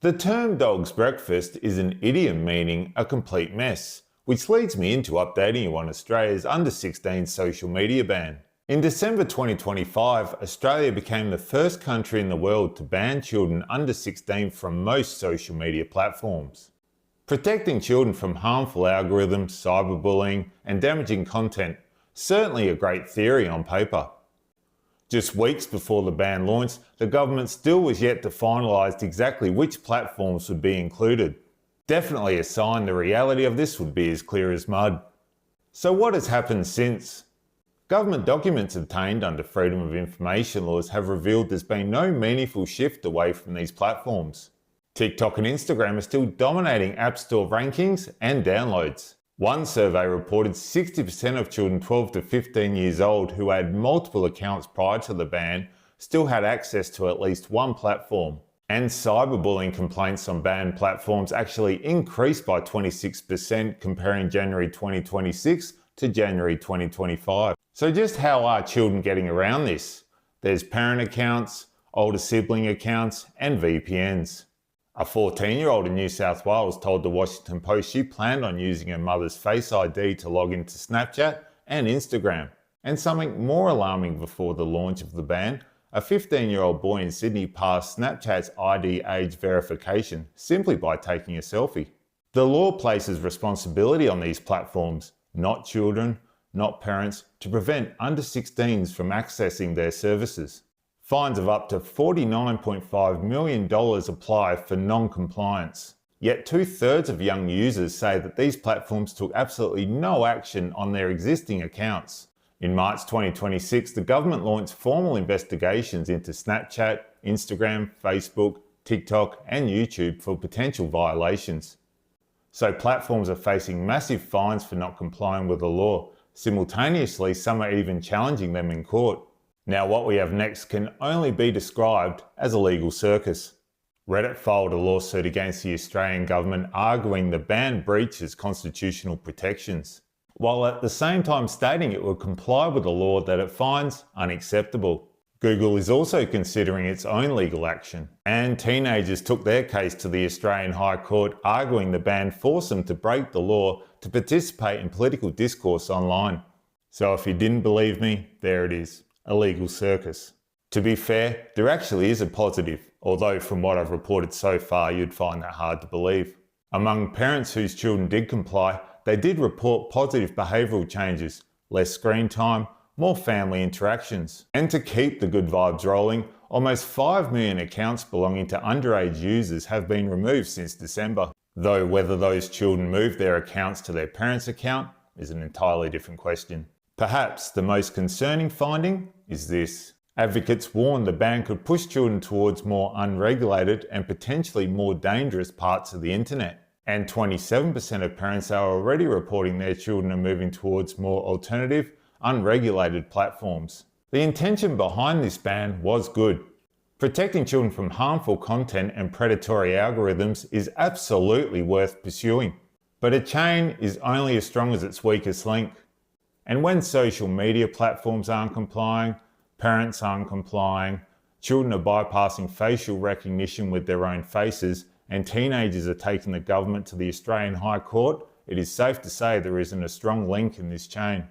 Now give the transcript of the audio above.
The term dog's breakfast is an idiom meaning a complete mess, which leads me into updating you on Australia's under 16 social media ban. In December 2025, Australia became the first country in the world to ban children under 16 from most social media platforms. Protecting children from harmful algorithms, cyberbullying, and damaging content, certainly a great theory on paper. Just weeks before the ban launched, the government still was yet to finalise exactly which platforms would be included. Definitely a sign the reality of this would be as clear as mud. So what has happened since? Government documents obtained under Freedom of Information laws have revealed there's been no meaningful shift away from these platforms. TikTok and Instagram are still dominating App Store rankings and downloads. One survey reported 60% of children 12 to 15 years old who had multiple accounts prior to the ban still had access to at least one platform. And cyberbullying complaints on banned platforms actually increased by 26% comparing January 2026 to January 2025. So just how are children getting around this? There's parent accounts, older sibling accounts, and VPNs. A 14-year-old in New South Wales told the Washington Post she planned on using her mother's Face ID to log into Snapchat and Instagram. And something more alarming before the launch of the ban, a 15-year-old boy in Sydney passed Snapchat's ID age verification simply by taking a selfie. The law places responsibility on these platforms, not children, not parents, to prevent under 16s from accessing their services. Fines of up to $49.5 million apply for non-compliance. Yet 2/3 of young users say that these platforms took absolutely no action on their existing accounts. In March 2026, the government launched formal investigations into Snapchat, Instagram, Facebook, TikTok, and YouTube for potential violations. So platforms are facing massive fines for not complying with the law. Simultaneously, some are even challenging them in court. Now what we have next can only be described as a legal circus. Reddit filed a lawsuit against the Australian government arguing the ban breaches constitutional protections, while at the same time stating it would comply with a law that it finds unacceptable. Google is also considering its own legal action, and teenagers took their case to the Australian High Court arguing the ban forced them to break the law to participate in political discourse online. So if you didn't believe me, there it is, a legal circus. To be fair, there actually is a positive, although from what I've reported so far you'd find that hard to believe. Among parents whose children did comply, they did report positive behavioural changes, less screen time, more family interactions. And to keep the good vibes rolling, almost 5 million accounts belonging to underage users have been removed since December. Though whether those children moved their accounts to their parents' account is an entirely different question. Perhaps the most concerning finding is this. Advocates warn the ban could push children towards more unregulated and potentially more dangerous parts of the internet. And 27% of parents are already reporting their children are moving towards more alternative, unregulated platforms. The intention behind this ban was good. Protecting children from harmful content and predatory algorithms is absolutely worth pursuing. But a chain is only as strong as its weakest link. And when social media platforms aren't complying, parents aren't complying, children are bypassing facial recognition with their own faces, and teenagers are taking the government to the Australian High Court, it is safe to say there isn't a strong link in this chain.